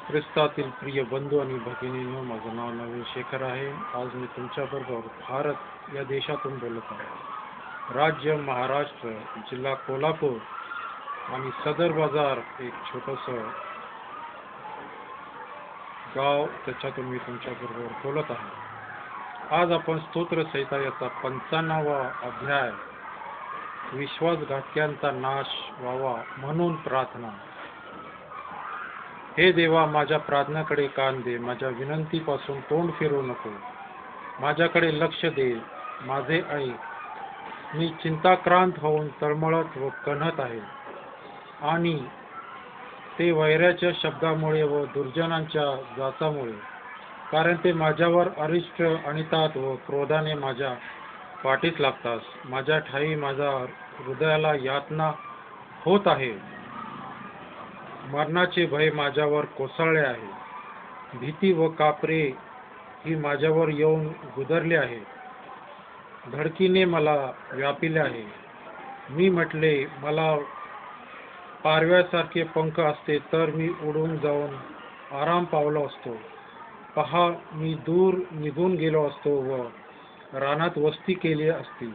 ख्रिस्तातील प्रिय बंधू आणि भगिनींनो, माझं नाव नवीन शेखर आहे. आज मी तुमच्याबरोबर भारत या देशातून बोलत आहे. राज्य महाराष्ट्र, जिल्हा कोल्हापूर आणि सदर बाजार एक छोटंसं गाव, त्याच्यातून मी तुमच्याबरोबर बोलत आहे. आज आपण स्तोत्र संहिता याचा 95वा अध्याय, विश्वासघातक्यांचा नाश व्हावा म्हणून प्रार्थना. हे देवा, माझ्या प्रार्थनेकडे कान दे, माझ्या विनंतीपासून तोंड फिरवू नको. माझ्याकडे लक्ष दे, माझे ऐक. मी चिंताक्रांत होऊन तळमळत व कण्हत आहे, आणि ते वैराच्या शब्दामुळे व दुर्जनांच्या जाचामुळे, कारण ते माझ्यावर अरिष्ट आणतात व क्रोधाने माझ्या पाठीस लागतात. माझ्या ठाई माझ्या हृदयाला यातना होत आहे. मरणाचे भय माझ्यावर कोसळले आहे. भीती व कापरे ही माझ्यावर येऊन गुदरले आहे. धडकीने मला व्यापिले आहे. मी म्हटले, मला पारव्यासारखे पंख असते तर मी उडून जाऊन आराम पावलो असतो. पहा, मी दूर निघून गेलो असतो व रानात वस्ती केली असती.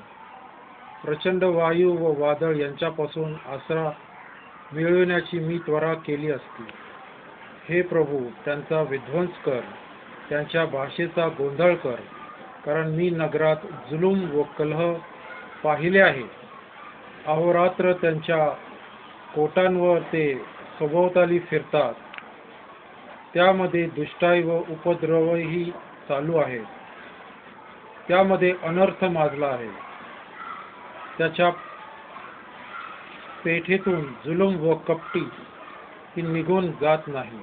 प्रचंड वायू व वादळ यांच्यापासून आसरा मिळविण्याची मी त्वरा केली असती. हे प्रभू, त्यांचा विध्वंस कर, त्यांच्या भाषेचा गोंधळ कर, कारण मी नगरात जुलूम व कलह पाहिले आहे. अहोरात्र त्यांच्या कोटांवर ते सभोवताली फिरतात. त्यामध्ये दुष्टाई व उपद्रवही चालू आहेत. त्यामध्ये अनर्थ माजला आहे. त्याच्या पेठेतून जुलूम व कपटी ही निघून जात नाही.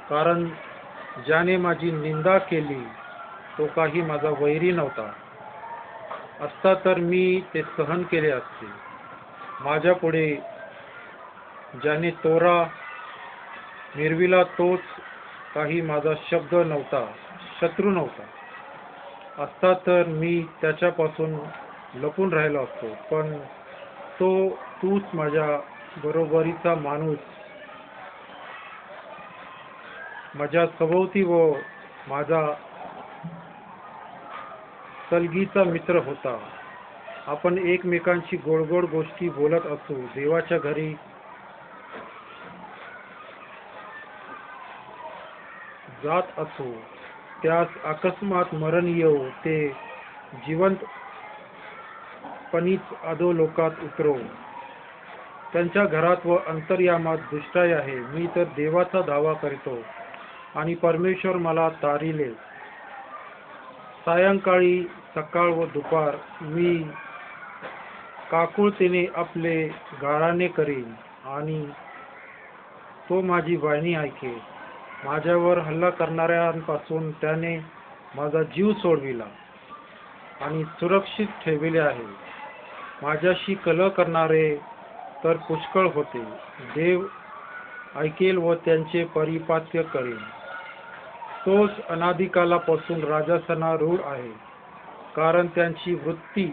कारण ज्याने माझी निंदा केली तो काही माझा वैरी नव्हता असता तर मी ते सहन केले असते. माझ्या पुढे ज्याने तोरा मिरविला तोच काही माझा शत्रू नव्हता असता तर मी त्याच्यापासून लपून राहिलो असतो. पण तूच माझ्या बरोबरीचा माणूस, माझ्या सभोवती व माझा सलगीचा मित्र होता. आपण एकमेकांशी गोड गोड गोष्टी बोलत असू. देवाच्या घरी जात असो. त्यास अकस्मात मरण येऊ, ते जिवंतपणीच अधोलोकात उतरो. त्यांच्या घरात व अंतर्यामात दुष्टाई आहे. मी तर देवाचा धावा करीतो आणि परमेश्वर मला तारिले. सायंकाळी, सकाळ व दुपार मी काकुळतेने आपले गाराणे करीन, आणि तो माझी वाणी ऐके. माझ्यावर हल्ला करणाऱ्यांपासून त्याने माझा जीव सोडविला आणि सुरक्षित ठेविले आहे. माझ्याशी कलह करणारे तर पुष्कळ होते. देव ऐकेल व त्यांचे परिपात्य करेल. तोच अनादिकालापासून राजासनारूढ आहे, कारण त्यांची वृत्ती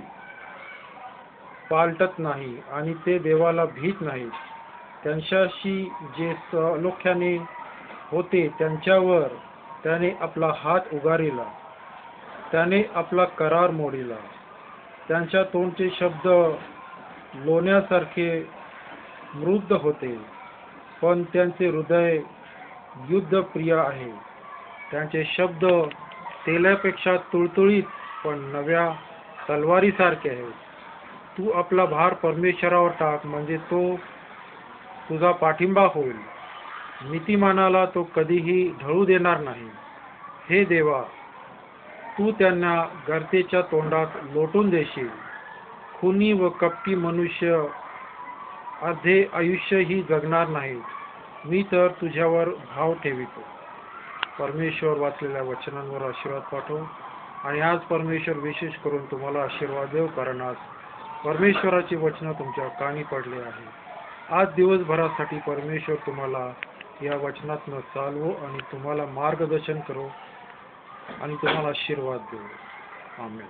पालटत नाही आणि ते देवाला भीत नाहीत. त्यांच्याशी जे सलोख्याने होते त्यांच्यावर त्याने आपला हात उगारिला. त्याने आपला करार मोडिला. त्यांच्या तोंडचे शब्द लोण्यासारखे मृद होते, पण त्यांचे हृदय युद्धप्रिय आहे. त्यांचे शब्द तेलापेक्षा तुळतुळीत पण नव्या तलवारीसारखे आहेत. तू आपला भार परमेश्वरावर टाक, म्हणजे तो तुझा पाठिंबा होईल. नीतिमानाला तो कधीही ढळू देणार नाही. हे देवा, तू त्यांना गर्तेच्या तोंडात लोटून देशील. खुनी व कपटी मनुष्य अर्धे आयुष्यही जगणार नाहीत. मी तर तुझ्यावर भाव ठेवितो. परमेश्वर वाचलेल्या वचनांवर आशीर्वाद पाठव. आणि आज परमेश्वर विशेष करून तुम्हाला आशीर्वाद देव, कारण आज परमेश्वराची वचनं तुमच्या कानी पडले आहे. आज दिवसभरासाठी परमेश्वर तुम्हाला या वचनातनं चालवो आणि तुम्हाला मार्गदर्शन करो आणि तुम्हाला आशीर्वाद देऊ. आमेन.